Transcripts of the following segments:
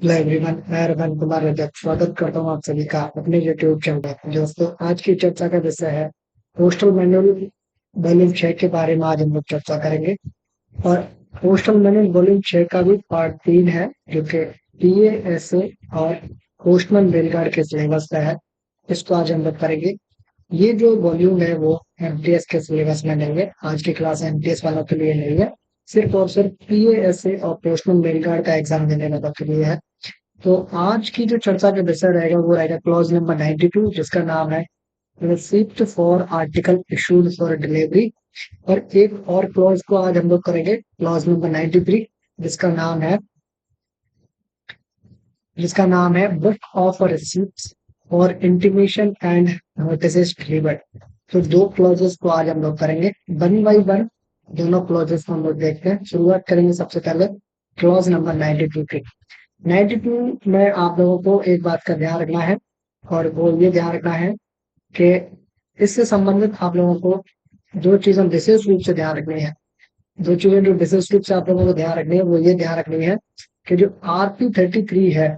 Hello everyone, मैं रमन कुमार रजक स्वागत करता हूँ आप सभी का अपने यूट्यूब चैनल पर। दोस्तों, आज की चर्चा का विषय है पोस्टल मैनुअल वॉल्यूम 6 के बारे में। आज हम लोग चर्चा करेंगे। और पोस्टल मैनुअल वॉल्यूम 6 का भी पार्ट 3 है, जो कि पीएएसए और पोस्टमैन रेलगार्ड के सिलेबस का है। इसको आज हम लोग करेंगे। ये जो वॉल्यूम है वो एमटीएस के सिलेबस में नहीं है। आज की क्लास एमटीएस वालों के लिए नहीं है, सिर्फ और सिर्फ पीएएसए और पोस्टमैन रेलगार्ड का एग्जाम देने वालों के लिए है। तो आज की जो चर्चा का विषय रहेगा वो रहेगा क्लॉज नंबर 92, जिसका नाम है receipt for article issued for delivery. और एक और क्लॉज को आज हम लोग करेंगे, क्लॉज नंबर 93, जिसका नाम है जिसका नाम है बुक ऑफ रिसिप्ट और इंटीमेशन एंड नोटिस डिलीवर्ड। तो दो क्लॉजेस को आज हम लोग करेंगे वन बाई वन। दोनों क्लॉजेस को हम लोग देखते हैं। शुरुआत करेंगे सबसे पहले क्लॉज नंबर 92 की। 92 में आप लोगों को एक बात का ध्यान रखना है, और वो ये ध्यान रखना है कि इससे संबंधित आप लोगों को दो चीजें विशेष रूप से ध्यान रखनी है। दो चीजें जो विशेष रूप से आप लोगों को ध्यान रखनी है वो ये ध्यान रखनी है कि जो RP33 है,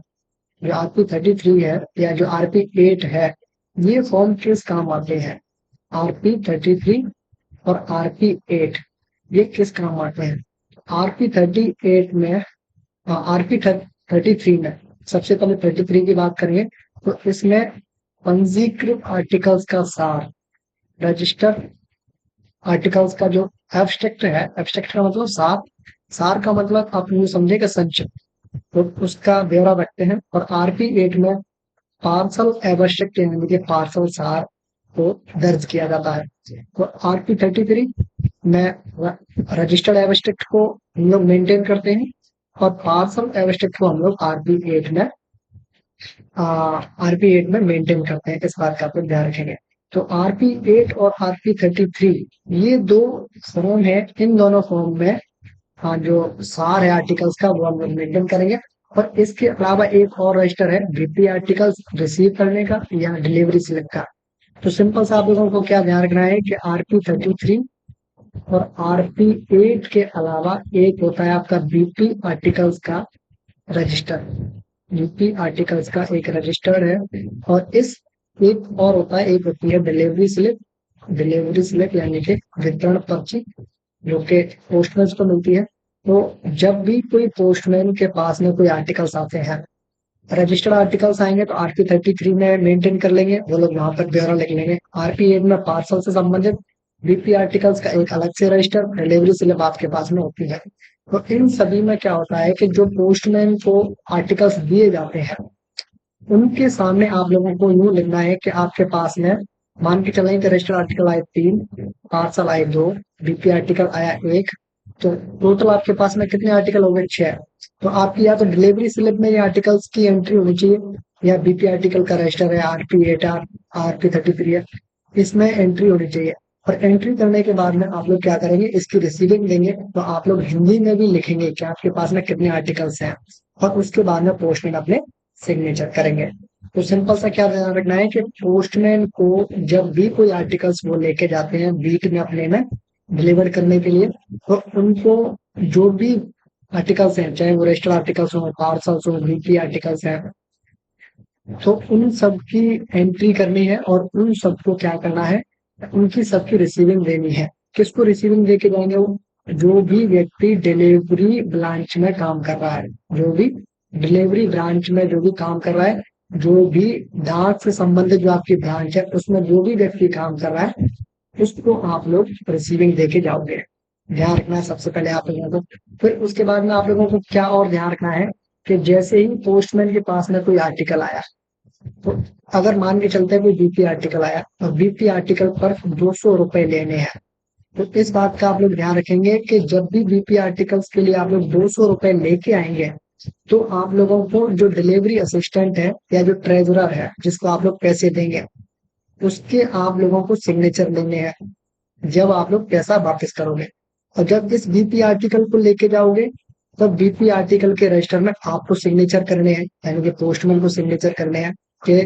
या जो RP8 है, ये फॉर्म किस काम आते हैं। RP33 और RP8 ये किस काम आते हैं। RP38 में, RP33 में सबसे पहले 33 की बात करेंगे तो इसमें पंजीकृत आर्टिकल्स का सार, रजिस्टर आर्टिकल्स का जो एब्स्ट्रैक्ट है, एब्स्ट्रैक्ट का मतलब सार, सार का मतलब आप यूं समझेगा संक्षिप्त, तो उसका ब्यौरा रखते हैं। और RP8 में पार्सल एब्स्ट्रैक्ट यानी कि पार्सल सार को दर्ज किया जाता है। तो RP33 में रजिस्टर्ड एब्स्ट्रैक्ट को हम लोग मेंटेन करते हैं, और पार्सल एब्स्ट्रैक्ट को हम लोग RP8 में मेंटेन करते हैं। इस बात का आप लोग ध्यान रखेंगे। तो RP8 और RP33 ये दो फॉर्म है। इन दोनों फॉर्म में जो सार है आर्टिकल्स का वो हम लोग मेंटेन करेंगे। और इसके अलावा एक और रजिस्टर है बीपी आर्टिकल्स रिसीव करने का या डिलीवरी स्लिप का। तो सिंपल सा आप लोगों को क्या ध्यान रखना है कि RP33 और RP8 के अलावा एक होता है आपका बीपी आर्टिकल्स का रजिस्टर। यूपी आर्टिकल्स का एक रजिस्टर्ड है। और इस एक और होता है, एक होती है डिलीवरी स्लिप। डिलीवरी स्लिप यानी कि वितरण पर्ची, जो कि पोस्टमैन को मिलती है। तो जब भी कोई पोस्टमैन के पास में कोई आर्टिकल्स आते हैं, रजिस्टर्ड आर्टिकल्स आएंगे तो RP33 में मेंटेन कर लेंगे, वो लोग वहां पर ब्यौरा लिख लेंगे। RP8 में पार्सल से संबंधित बीपी आर्टिकल्स का एक अलग से रजिस्टर, डिलीवरी स्लिप आपके पास में होती है। तो इन सभी में क्या होता है कि जो पोस्टमैन को आर्टिकल्स दिए जाते हैं, उनके सामने आप लोगों को यूं लिखना है कि आपके पास में, मान के चलें कि रजिस्टर्ड आर्टिकल आए 3, पार्सल आए 2, बीपी आर्टिकल आया 1, तो टोटल आपके पास में कितने आर्टिकल हो गए? 6। तो आपकी या तो डिलीवरी स्लिप में ये आर्टिकल्स की एंट्री होनी चाहिए, या बीपी आर्टिकल का रजिस्टर है RP8 RP33 है, इसमें एंट्री होनी चाहिए। और एंट्री करने के बाद में आप लोग क्या करेंगे, इसकी रिसीविंग देंगे। तो आप लोग हिंदी में भी लिखेंगे कि आपके पास में कितने आर्टिकल्स हैं, और उसके बाद में पोस्टमैन अपने सिग्नेचर करेंगे। तो सिंपल सा क्या ध्यान रखना है कि पोस्टमैन को जब भी कोई आर्टिकल्स वो लेके जाते हैं वीक में अपने में डिलीवर करने के लिए, तो उनको जो भी आर्टिकल्स हैं, चाहे वो रजिस्टर्ड आर्टिकल्स हो, पार्सल्स हो, वीकली आर्टिकल्स हैं, तो उन सब की एंट्री करनी है। और उन सबको क्या करना है, उनकी सबकी रिसीविंग देनी है। किसको रिसीविंग दे के जाएंगे? वो जो भी व्यक्ति डिलीवरी ब्रांच में काम कर रहा है, जो भी डिलीवरी ब्रांच में जो भी काम कर रहा है, जो भी डाक से संबंधित जो आपकी ब्रांच है उसमें जो भी व्यक्ति काम कर रहा है, उसको आप लोग रिसीविंग दे के जाओगे। ध्यान रखना है सबसे पहले आप लोगों को। फिर उसके बाद में आप लोगों को क्या और ध्यान रखना है कि जैसे ही पोस्टमैन के पास में कोई आर्टिकल आया, तो अगर मान के चलते हैं कोई बीपी आर्टिकल आया, और बीपी आर्टिकल पर 200 रुपए लेने हैं, तो इस बात का आप लोग ध्यान रखेंगे कि जब भी बीपी आर्टिकल्स के लिए आप लोग 200 रुपए लेके आएंगे, तो आप लोगों को जो डिलीवरी असिस्टेंट है या जो ट्रेजरर है जिसको आप लोग पैसे देंगे, उसके आप लोगों को सिग्नेचर लेने हैं जब आप लोग पैसा वापस करोगे। और जब इस बीपी आर्टिकल को लेके जाओगे, तब बीपी आर्टिकल के रजिस्टर में आपको सिग्नेचर करने हैं, यानी कि पोस्टमैन को सिग्नेचर करने हैं कि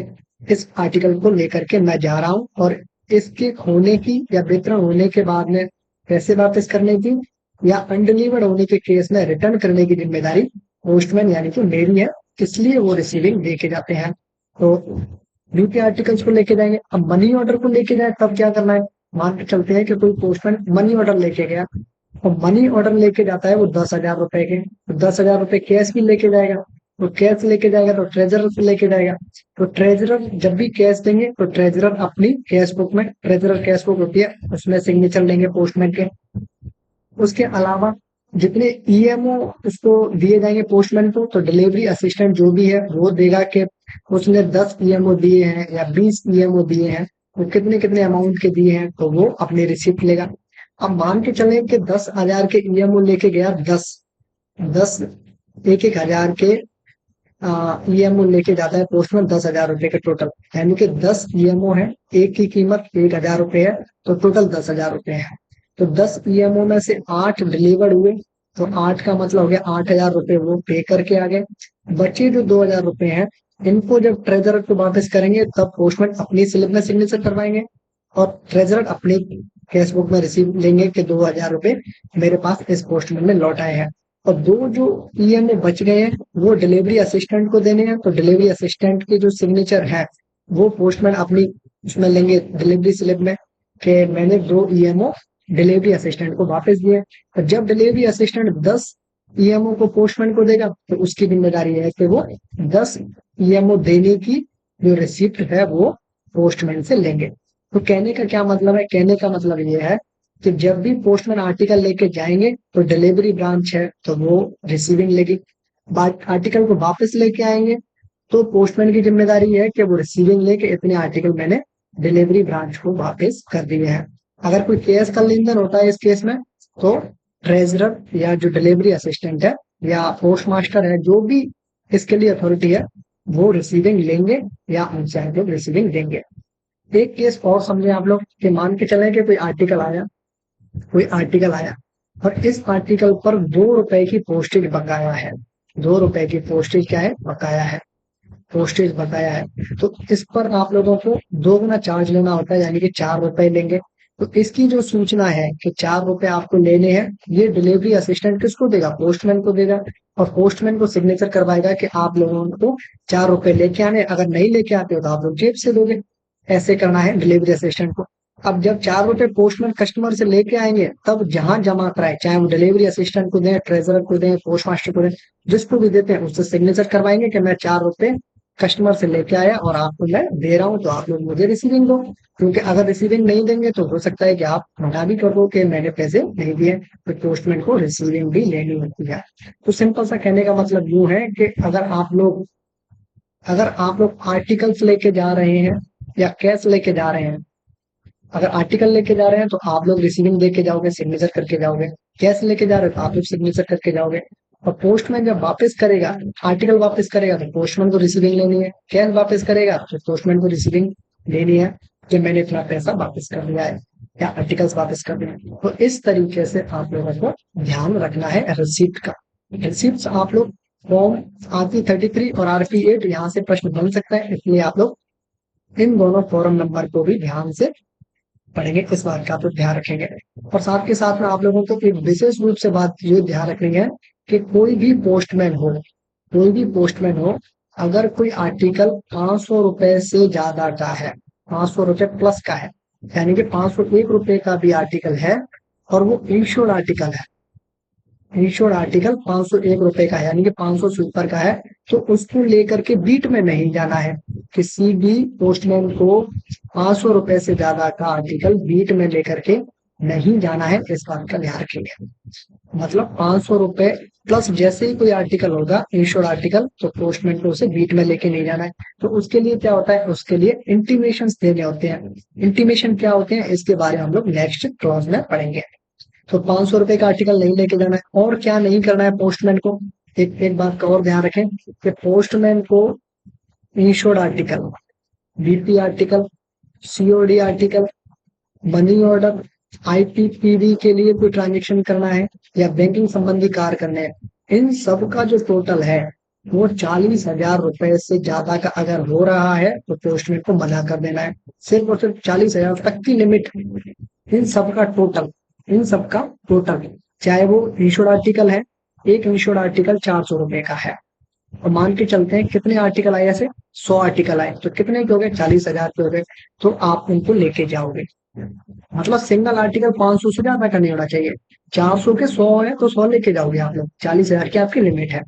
इस आर्टिकल को लेकर के मैं जा रहा हूँ, और इसके होने की या वितरण होने के बाद में पैसे वापस करने की, या अनडिलीवर्ड होने के केस में रिटर्न करने की जिम्मेदारी पोस्टमैन यानी कि मेरी है, इसलिए वो रिसीविंग लेके जाते हैं। तो बीपी आर्टिकल्स को लेके जाएंगे। अब मनी ऑर्डर को लेके जाए तब क्या करना है। मान के चलते हैं कि कोई पोस्टमैन मनी ऑर्डर लेके गया, और मनी ऑर्डर लेके जाता है वो 10,000 रुपए के, तो 10,000 रुपए कैश भी लेके जाएगा। तो कैश लेके जाएगा तो ट्रेजरर से लेके जाएगा। तो ट्रेजरर जब भी कैश देंगे तो ट्रेजरर अपनी कैश बुक में, ट्रेजरर कैश बुक होती है उसमें सिग्नेचर लेंगे पोस्टमैन के। उसके अलावा जितने ईएमओ उसको दिए जाएंगे पोस्टमैन को, तो डिलीवरी असिस्टेंट जो भी है वो देगा कि उसने 10 ईएमओ दिए हैं या 20 ईएमओ दिए हैं, वो कितने कितने अमाउंट के दिए हैं, तो वो अपनी रिसिप्ट लेगा। अब मान के चले कि 10,000 के ईएमओ लेके गया, 10 एक एक हजार के ईएमओ लेके जाता है पोस्टमैन, 10,000 रुपए के टोटल, यानी कि 10 ईएमओ है, एक की कीमत 1,000 रुपए है, तो टोटल 10,000 रुपए है। तो 10 ईएमओ में से 8 डिलीवर्ड हुए, तो 8 का मतलब हो गया 8,000 रुपए वो पे करके आ गए। बचे जो 2,000 रुपए हैं, इनको जब ट्रेजरर को वापस करेंगे तब पोस्टमैन अपनी स्लिप में सिग्नेचर करवाएंगे, और ट्रेजरर अपनी कैश बुक में रिसीव लेंगे कि 2,000 रुपए मेरे पास इस पोस्टमैन ने लौट आए हैं। और दो जो ईएमओ बच गए हैं वो डिलीवरी असिस्टेंट को देने हैं, तो डिलीवरी असिस्टेंट के जो सिग्नेचर है वो पोस्टमैन अपनी उसमें लेंगे डिलीवरी स्लिप में, कि मैंने 2 ईएमओ डिलीवरी असिस्टेंट को वापस दिए। तो जब डिलीवरी असिस्टेंट 10 ईएमओ को पोस्टमैन को देगा तो उसकी जिम्मेदारी है कि वो 10 ईएमओ देने की जो रिसिप्ट है वो पोस्टमैन से लेंगे। तो कहने का क्या मतलब है, कहने का मतलब ये है कि जब भी पोस्टमैन आर्टिकल लेके जाएंगे तो डिलीवरी ब्रांच है तो वो रिसीविंग लेगी, आर्टिकल को वापस लेके आएंगे तो पोस्टमैन की जिम्मेदारी है कि वो रिसीविंग लेके इतने आर्टिकल मैंने डिलीवरी ब्रांच को वापस कर दिए हैं। अगर कोई केस का लेन देन होता है इस केस में, तो ट्रेजरर या जो डिलीवरी असिस्टेंट है या पोस्ट मास्टर है, जो भी इसके लिए अथॉरिटी है, वो रिसीविंग लेंगे या उनसे हम लोग रिसीविंग देंगे। एक केस और समझे आप लोग, कि मान के चले कि कोई आर्टिकल आया और इस आर्टिकल पर 2 रुपए की पोस्टेज बकाया है। 2 रुपए की पोस्टेज क्या है, बकाया है, पोस्टेज बकाया है। तो इस पर आप लोगों को 2 गुना चार्ज लेना होता है, यानी कि 4 रुपए लेंगे। तो इसकी जो सूचना है कि 4 रुपए आपको लेने हैं, ये डिलीवरी असिस्टेंट किसको देगा, पोस्टमैन को देगा, और पोस्टमैन को सिग्नेचर करवाएगा कि आप लोगों को 4 रुपए लेके आने, अगर नहीं लेके आते हो तो आप लोग जेब से दोगे। ऐसे करना है डिलीवरी असिस्टेंट को। अब जब 4 रुपए पोस्टमैन कस्टमर से लेके आएंगे तब जहां जमा कराए, चाहे वो डिलीवरी असिस्टेंट को दें, ट्रेजरर को दें, पोस्ट मास्टर को दें, जिसको भी देते हैं उससे सिग्नेचर करवाएंगे कि मैं 4 रुपए कस्टमर से लेके आया और आपको मैं दे रहा हूं, तो आप लोग मुझे रिसीविंग दो। क्योंकि अगर रिसीविंग नहीं देंगे तो हो सकता है कि आप मना भी कर दो कि मैंने पैसे नहीं दिए, तो पोस्टमैन को रिसीविंग भी लेनी होती है। तो सिंपल सा कहने का मतलब यूं है कि अगर आप लोग आर्टिकल्स लेके जा रहे हैं या कैश लेके जा रहे हैं, अगर आर्टिकल लेके जा रहे हैं तो आप लोग रिसीविंग लेके जाओगे, सिग्नेचर करके जाओगे। कैश लेके जा रहे हो तो आप लोग सिग्नेचर करके जाओगे। और पोस्टमैन जब वापस करेगा, आर्टिकल वापस करेगा, तो पोस्टमैन को रिसीविंग लेनी है। कैश वापस करेगा तो पोस्टमैन को रिसीविंग लेनी है कि मैंने इतना पैसा वापस कर दिया है या आर्टिकल्स वापस कर दिए हैं। तो इस तरीके से आप लोगों को ध्यान रखना है रिसिप्ट का। रिसिप्ट आप लोग फॉर्म RP33 और RP8 यहाँ से प्रश्न बन सकता है, इसलिए आप लोग इन दोनों फॉर्म नंबर को भी ध्यान से पढ़ेंगे, इस बात का आप लोग ध्यान रखेंगे। और साथ के साथ में आप लोगों को एक विशेष रूप से बात ये ध्यान रखनी है कि कोई भी पोस्टमैन हो, अगर कोई आर्टिकल 500 रुपए से ज्यादा का है, 500 रुपए प्लस का है, यानी कि 501 रुपए का भी आर्टिकल है और वो इंश्योर्ड आर्टिकल है, इंश्योर्ड आर्टिकल 501 रुपए का है, यानी कि 500 से ऊपर का है, तो उसको लेकर के बीट में नहीं जाना है। किसी भी पोस्टमैन को 500 रुपए से ज्यादा का आर्टिकल बीट में लेकर के नहीं जाना है, इस बात का ध्यान रखेंगे। मतलब 500 रुपए प्लस जैसे ही कोई आर्टिकल होगा इंश्योर्ड आर्टिकल, तो पोस्टमैन को उसे बीट में लेके नहीं जाना है। तो उसके लिए क्या होता है, उसके लिए इंटीमेशन देने होते हैं। इंटीमेशन क्या होते हैं, इसके बारे में हम लोग नेक्स्ट क्लास में पढ़ेंगे। तो 500 रुपए का आर्टिकल नहीं लेके जाना है। और क्या नहीं करना है पोस्टमैन को, एक बात का और ध्यान रखें कि पोस्टमैन को insured article, BP article, COD article, money order, IPPB के लिए कोई ट्रांजेक्शन करना है या बैंकिंग संबंधी कार्य करने हैं, इन सब का जो टोटल है वो 40,000 रुपए से ज्यादा का अगर हो रहा है तो पोस्टमैन को मना कर देना है। सिर्फ और सिर्फ 40,000 तक की लिमिट, इन सब का टोटल, इन सब का टोटल, चाहे वो इंश्योर्ड आर्टिकल है, एक इंश्योर्ड आर्टिकल 400 रुपए का है, और मान के चलते हैं कितने आर्टिकल आए, ऐसे 100 आर्टिकल आए तो कितने के हो गए, 40,000 के हो गए। तो आप उनको लेके जाओगे, मतलब सिंगल आर्टिकल 500 से ज्यादा का नहीं होना चाहिए। 400 के 100 है तो 100 लेके जाओगे आप लोग, 40,000 की आपकी लिमिट है।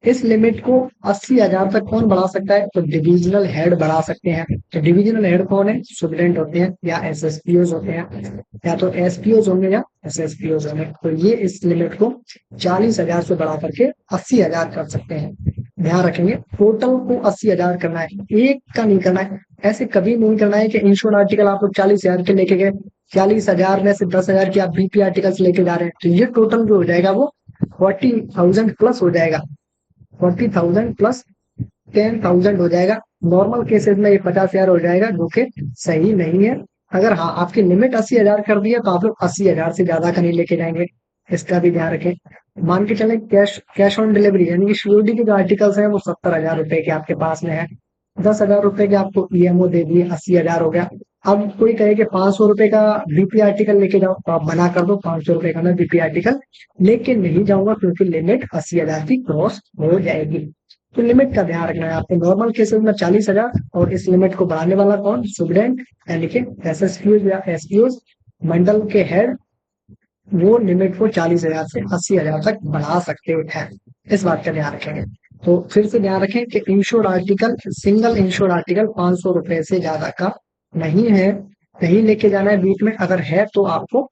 इस लिमिट को 80,000 तक कौन बढ़ा सकता है, तो डिविजनल हेड बढ़ा सकते हैं। तो डिविजनल हेड कौन है, सुपरिटेंडेंट होते हैं या एसएसपीओ होते हैं, या तो एसपीओ होंगे या एसएसपीओ होंगे। तो ये इस लिमिट को 40,000 से बढ़ा करके 80,000 कर सकते हैं। ध्यान रखेंगे टोटल को 80,000 करना है, एक का नहीं करना है। ऐसे कभी नहीं करना है कि इंश्योर्ड आर्टिकल आप लोग 40,000 के लेके गए, 40,000 में से 10,000 की आप बीपी आर्टिकल्स लेके जा रहे हैं, तो ये टोटल जो हो जाएगा वो 40,000 प्लस हो जाएगा, 40,000 प्लस 10,000 हो जाएगा। नॉर्मल केसेस में ये 50,000 हो जाएगा, जो कि सही नहीं है। अगर हाँ आपकी लिमिट 80,000 कर दी है तो आप लोग 80,000 से ज्यादा का नहीं लेके जाएंगे, इसका भी ध्यान रखें। मान के चले कैश कैश ऑन डिलीवरी यानी कि श्योरिटी के जो आर्टिकल्स हैं वो 70,000 रुपए के आपके पास में है, 10,000 रुपए के आपको ईएमओ दे दिए, 80,000 हो गया। अब कोई कहे कि 500 रुपए का बीपी आर्टिकल लेके जाओ, तो आप मना कर दो, 500 रुपए का मैं बीपी आर्टिकल लेके नहीं जाऊंगा क्योंकि लिमिट 80,000 की क्रॉस हो जाएगी। तो लिमिट का ध्यान रखना है आपको, नॉर्मल केसेस में 40,000, और इस लिमिट को बढ़ाने वाला कौन, सुप्रीडेंट यानी कि एसएसपीओ या एसपीओ मंडल के हेड, वो लिमिट को 40,000 से 80,000 तक बढ़ा सकते हैं। इस बात का ध्यान रखेंगे। तो फिर से ध्यान रखें कि insured article, single insured article 500 रुपए से ज्यादा का नहीं है, नहीं लेके जाना है बीच में। अगर है तो आपको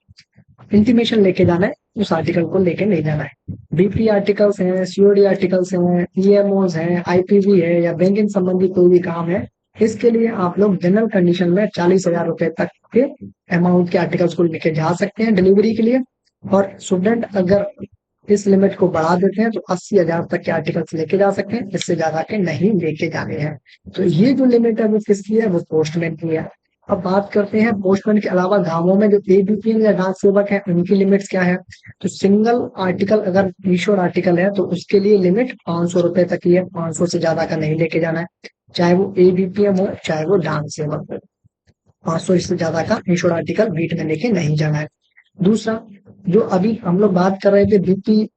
इंटीमेशन लेके जाना है, उस आर्टिकल को लेके नहीं जाना है। बीपी आर्टिकल्स हैं, सीओडी आर्टिकल्स हैं, ईएमओज हैं, आईपीवी है, या बैंकिंग संबंधी कोई भी काम है, इसके लिए आप लोग जनरल कंडीशन में 40,000 रुपए तक के अमाउंट के आर्टिकल्स को लेके जा सकते हैं डिलीवरी के लिए। और स्टूडेंट अगर इस लिमिट को बढ़ा देते हैं तो 80,000 तक के आर्टिकल्स लेके जा सकते हैं, इससे ज्यादा के नहीं लेके जाने हैं। तो ये जो लिमिट है वो किसकी है, वो पोस्टमैन की है। अब बात करते हैं पोस्टमैन के अलावा गांवों में जो एबीपीएन या डाक सेवक है उनकी लिमिट्स क्या है। तो सिंगल आर्टिकल अगर इंश्योर आर्टिकल है तो उसके लिए लिमिट 500 रुपए तक ही है, 500 से ज्यादा का नहीं लेके जाना है, चाहे वो एबीपीएम हो चाहे वो डाक सेवक हो। 500 से ज्यादा का इंश्योर आर्टिकल बीट में लेके नहीं जाना है। दूसरा, जो अभी हम लोग बात कर रहे थे बीपी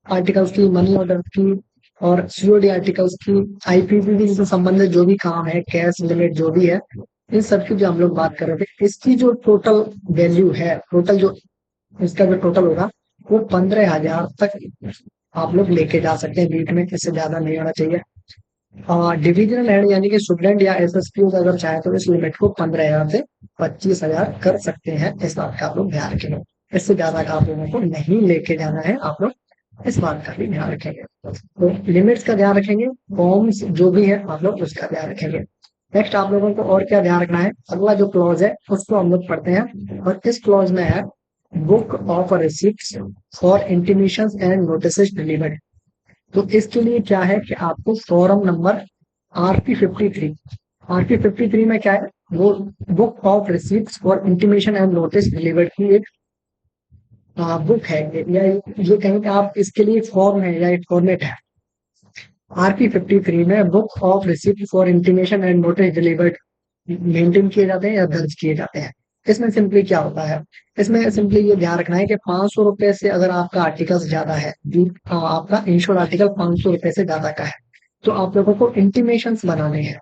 आर्टिकल्स की, मनी ऑर्डर की और सीओडी आर्टिकल्स की, आईपीपी से संबंधित जो भी काम है, कैश लिमिट जो भी है, इन सब की जो हम लोग बात कर रहे थे, इसकी जो टोटल वैल्यू है, टोटल जो इसका जो टोटल होगा वो 15,000 तक आप लोग लेके जा सकते हैं बीट में, इससे ज्यादा नहीं होना चाहिए। डिविजनल हेड यानी कि सुप्रीडेंट या एसएसपी अगर चाहे तो इस लिमिट को 15,000 से 25,000 कर सकते हैं। इस बात का आप लोग ध्यान रखेंगे, इससे ज्यादा का आप लोगों को नहीं लेके जाना है, आप लोग इस बात का भी ध्यान रखेंगे। तो लिमिट्स का ध्यान रखेंगे, फॉर्म्स जो भी है आप लोग उसका ध्यान रखेंगे। नेक्स्ट आप लोगों को और क्या ध्यान रखना है, अगला जो क्लॉज है उसको हम लोग पढ़ते हैं, और इस क्लॉज में है book of receipt for intimation and notice delivered. तो इसके लिए क्या है कि आपको फॉरम नंबर RP53, RP53 में क्या है, वो book of receipt for intimation and notice delivered की एक बुक है, या ये कहें कि आप इसके लिए फॉर्म है या एक फॉर्मेट है। RP53 में book of receipt for intimation and notice delivered maintain किए जाते हैं या दर्ज किए जाते हैं। इसमें सिंपली क्या होता है, इसमें सिंपली ये ध्यान रखना है कि 500 रुपए से अगर आपका आर्टिकल ज्यादा है, आपका इंश्योर आर्टिकल 500 रुपए से ज्यादा का है, तो आप लोगों को इंटीमेशन बनाने हैं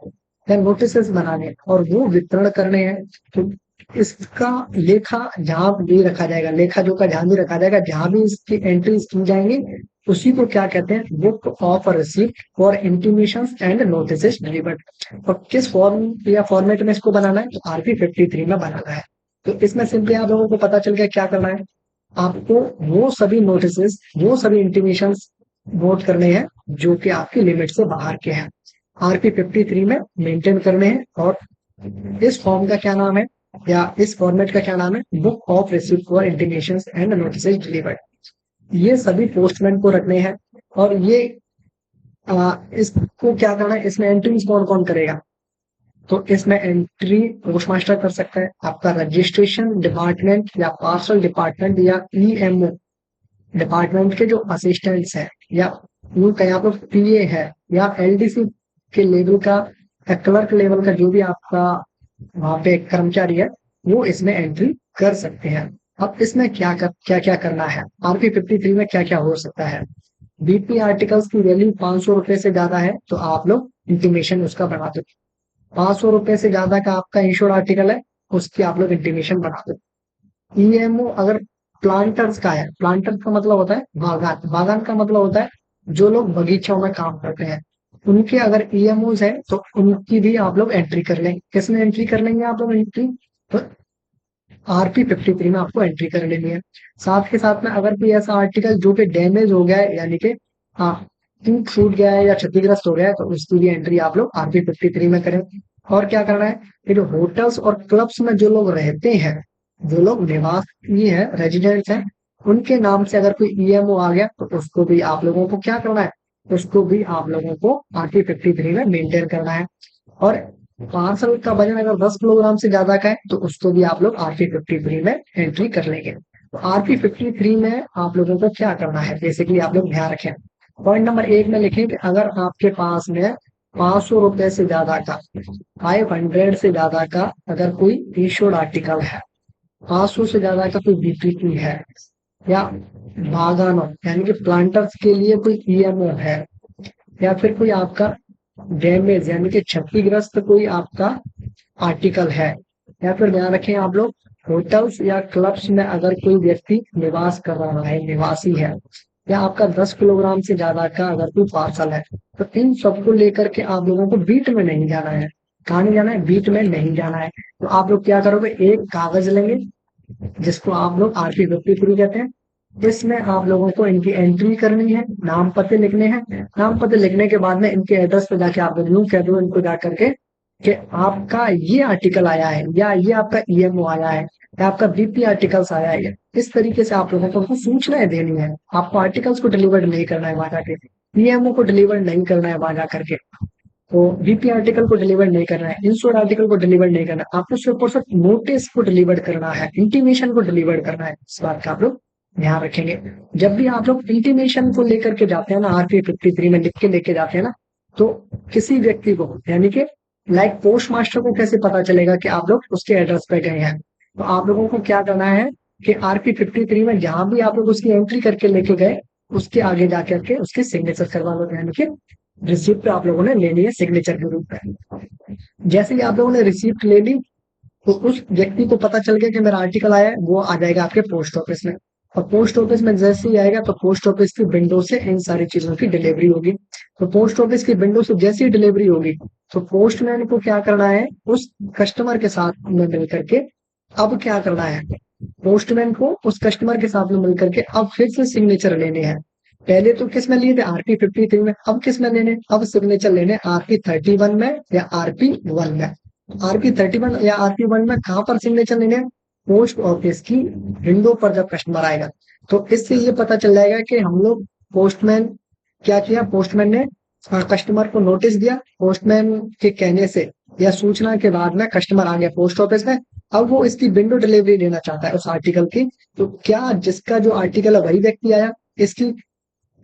या नोटिस बनाने हैं और वो वितरण करने हैं। तो इसका लेखा जहां भी रखा जाएगा, लेखा जो का ध्यान भी रखा जाएगा, जहां भी इसकी एंट्रीज की जाएंगी उसी को क्या कहते हैं, book of receipt for intimation and notice delivered. और किस फॉर्म या फॉर्मेट में इसको बनाना है, तो RP53 में बनाना है। तो इसमें सिंपली आप लोगों को पता चल गया क्या करना है, आपको वो सभी नोटिस, वो सभी इंटीमेशन नोट करने हैं जो कि आपकी लिमिट से बाहर के हैं, RP53 में मेंटेन करने हैं। और इस फॉर्म का क्या नाम है या इस फॉर्मेट का क्या नाम है, book of receipt for intimation and notice delivered. ये सभी पोस्टमैन को रखने हैं। और ये इसको क्या करना है, इसमें एंट्रीज कौन कौन करेगा, तो इसमें एंट्री पोस्ट मास्टर कर सकता है, आपका रजिस्ट्रेशन डिपार्टमेंट या पार्सल डिपार्टमेंट या ईएमओ डिपार्टमेंट के जो असिस्टेंट्स हैं, या यूं कहीं आप लोग पीए है या एलडीसी के लेवल का या क्लर्क लेवल का जो भी आपका वहां पे कर्मचारी है, वो इसमें एंट्री कर सकते हैं। अब इसमें क्या क्या करना है, RP53 में क्या क्या हो सकता है। बीपी आर्टिकल्स की वैल्यू 500 रुपए से ज्यादा है तो आप लोग इंटीमेशन उसका बना दो। 500 रुपए से ज्यादा का आपका इंश्योर्ड आर्टिकल है, उसकी आप लोग इंटीमेशन बना दो। ईएमओ अगर प्लांटर्स का है, प्लांटर्स का मतलब होता है बागान, बागान का मतलब होता है जो लोग बगीचों में काम करते हैं, उनके अगर ईएमओज है तो उनकी भी आप लोग एंट्री कर लेंगे। किसमें एंट्री कर लेंगे आप लोग एंट्री? तो RP53 में आपको एंट्री कर लेनी है। साथ के साथ में अगर कोई ऐसा आर्टिकल जो कि डैमेज हो गया है, यानी कि हाँ टूट फूट गया है या क्षतिग्रस्त हो गया है, तो उसकी भी एंट्री आप लोग RP53 में करें। और क्या करना है, ये जो होटल्स और क्लब्स में जो लोग रहते हैं, जो लोग निवासी है, रेजिडेंट्स हैं, उनके नाम से अगर कोई ईएमओ आ गया तो उसको भी आप लोगों को क्या करना है, उसको भी आप लोगों को RP53 में मेंटेन करना है। और पार्सल का वजन अगर 10 किलोग्राम से ज्यादा का है तो उसको भी आप लोग RP53 में एंट्री कर लेंगे। तो RP53 में आप लोगों को क्या करना है, बेसिकली आप लोग ध्यान रखें। पॉइंट नंबर 1 में लिखें कि अगर आपके पास में 500 रुपए से ज्यादा का, 500 से ज्यादा का अगर कोई इंश्योर्ड आर्टिकल है, 500 से ज्यादा का कोई बीपीटी है, या बागानों यानी कि प्लांटर्स के लिए कोई ईएमओ है, या फिर कोई आपका डैमेज यानी कि क्षतिग्रस्त कोई आपका आर्टिकल है, या फिर ध्यान रखें आप लोग होटल्स या क्लब्स में अगर कोई व्यक्ति निवास कर रहा है, निवासी है, या आपका 10 किलोग्राम से ज्यादा का अगर कोई पार्सल है, तो इन सबको लेकर के आप लोगों को बीट में नहीं जाना है। कहाँ नहीं जाना है? बीट में नहीं जाना है। तो आप लोग क्या करोगे, एक कागज लेंगे जिसको आप लोग RP53 कहते हैं, इसमें आप लोगों को इनकी एंट्री करनी है, नाम पते लिखने हैं। नाम पते लिखने के बाद में इनके एड्रेस पे जाके आप लोग यूं कह दो इनको जा करके कि आपका ये आर्टिकल आया है, या ये आपका ईएमओ आया है, या आपका बीपी आर्टिकल्स आया है। इस तरीके से आप लोगों को उनको सूचनाएं देनी है। आपको आर्टिकल्स को डिलीवर नहीं करना है वहां जाके, ईएमओ को डिलीवर नहीं करना है वहां जा करके, तो बीपी आर्टिकल को डिलीवर नहीं करना है, इंश्योर्ड आर्टिकल को डिलीवर नहीं करना है, आपको सिर्फ और सिर्फ नोटिस को डिलीवर करना है, इंटीमेशन को डिलीवर करना है। इस बात का आप लोग ध्यान रखेंगे। जब भी आप लोग इंटीमेशन को लेकर के जाते हैं ना, RP53 में लिख के लेके जाते हैं ना, तो किसी व्यक्ति को यानी कि लाइक पोस्ट मास्टर को कैसे पता चलेगा कि आप लोग उसके एड्रेस पे गए हैं? तो आप लोगों को क्या करना है कि RP53 में जहां भी आप लोग उसकी एंट्री करके लेके गए, उसके आगे जाकर के उसके सिग्नेचर करवा लो, यानी कि रिसिप्ट पे आप लोगों ने लेनी है सिग्नेचर के रूप में। जैसे ही आप लोगों ने रिसिप्ट ले ली तो उस व्यक्ति को पता चल गया कि मेरा आर्टिकल आया है, वो आ जाएगा आपके पोस्ट ऑफिस में। और पोस्ट ऑफिस में जैसे ही आएगा तो पोस्ट ऑफिस की विंडो से इन सारी चीजों की डिलीवरी होगी। तो पोस्ट ऑफिस की विंडो से जैसी ही डिलीवरी होगी तो पोस्टमैन को क्या करना है, उस कस्टमर के साथ में मिल करके अब क्या करना है, पोस्टमैन को उस कस्टमर के साथ में मिलकर के अब फिर से सिग्नेचर लेने हैं। पहले तो किस में लिए थे, RP53 में, अब किस में लेने, अब सिग्नेचर लेने RP31 में या RP1 में। RP31 या RP1 में कहां पर सिग्नेचर लेने हैं? पोस्ट ऑफिस की विंडो पर जब कस्टमर आएगा। तो इससे ये पता चल जाएगा कि हम लोग पोस्टमैन क्या किया, पोस्टमैन ने कस्टमर को नोटिस दिया, पोस्टमैन के कहने से या सूचना के बाद में कस्टमर आ गया पोस्ट ऑफिस में। अब वो इसकी विंडो डिलीवरी लेना चाहता है उस आर्टिकल की। तो क्या जिसका जो आर्टिकल है वही व्यक्ति आया, इसकी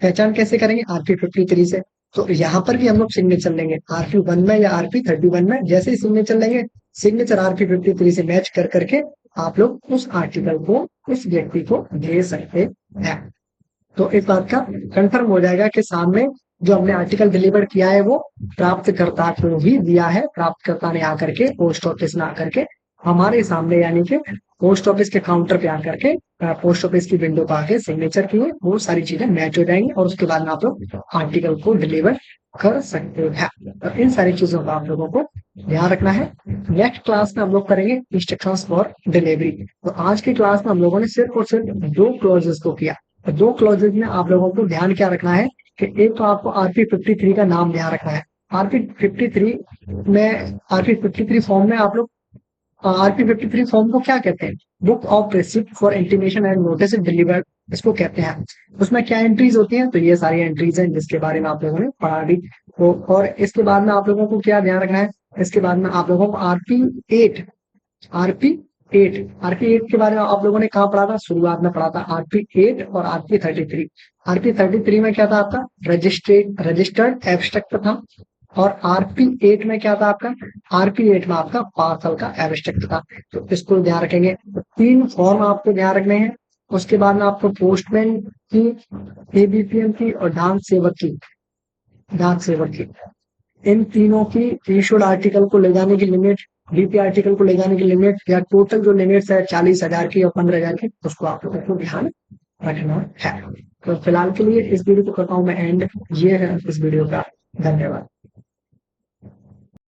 पहचान कैसे करेंगे? RP53 से। तो यहाँ पर भी हम लोग सिग्नेचर लेंगे RP1 में या RP31 में। जैसे ही सिग्नेचर लेंगे, सिग्नेचर RP53 से मैच कर करके आप लोग उस आर्टिकल को उस व्यक्ति को दे सकते हैं। तो इस बात का कंफर्म हो जाएगा कि सामने जो हमने आर्टिकल डिलीवर किया है वो प्राप्तकर्ता को ही दिया है। प्राप्तकर्ता ने आकर के पोस्ट ऑफिस में आकर के हमारे सामने यानी कि पोस्ट ऑफिस के काउंटर पे आकर के पोस्ट ऑफिस की विंडो पर आके सिग्नेचर किए, वो सारी चीजें मैच हो जाएंगी और उसके बाद में आप लोग आर्टिकल को डिलीवर कर सकते हैं। तो इन सारी चीजों का आप लोगों को ध्यान रखना है। नेक्स्ट क्लास में हम लोग करेंगे इंस्ट्रक्शंस फॉर डिलीवरी। तो आज की क्लास में हम लोगों ने सिर्फ और सिर्फ दो क्लॉजेस को किया। तो दो क्लॉजेस में आप लोगों को ध्यान क्या रखना है कि एक तो आपको RP53 का नाम ध्यान रखना है। RP53 में RP53 फॉर्म में आप लोग RP53 फॉर्म को क्या कहते हैं? Book of receipt for intimation and notice delivered, इसको कहते हैं। उसमें क्या एंट्रीज होती हैं? तो ये सारी एंट्रीज हैं जिसके बारे में आप लोगों ने पढ़ा भी। तो और इसके बाद में आप लोगों को क्या ध्यान रखना है, इसके बाद में आप लोगों को RP8 के बारे में आप लोगों ने कहाँ पढ़ा था? शुरुआत में पढ़ा था RP8 और RP33। RP33 में क्या था आपका? रजिस्टर्ड एब्स्ट्रैक्ट था। और RP8 में क्या था आपका? RP8 में आपका पार्सल का एब्स्ट्रैक्ट था। तो इसको ध्यान रखेंगे। तो तीन फॉर्म आपको ध्यान रखने हैं उसके बाद में आपको पोस्टमैन की, एबीपीएम की और डाक सेवक की इन तीनों की इशूड आर्टिकल को ले जाने की लिमिट, डीपी आर्टिकल को ले जाने की लिमिट या टोटल जो लिमिट्स है 40,000 की और 15,000 की, उसको आप लोगों को ध्यान रखना है। तो फिलहाल के लिए इस वीडियो को करता हूँ मैं एंड। ये है इस वीडियो का। धन्यवाद।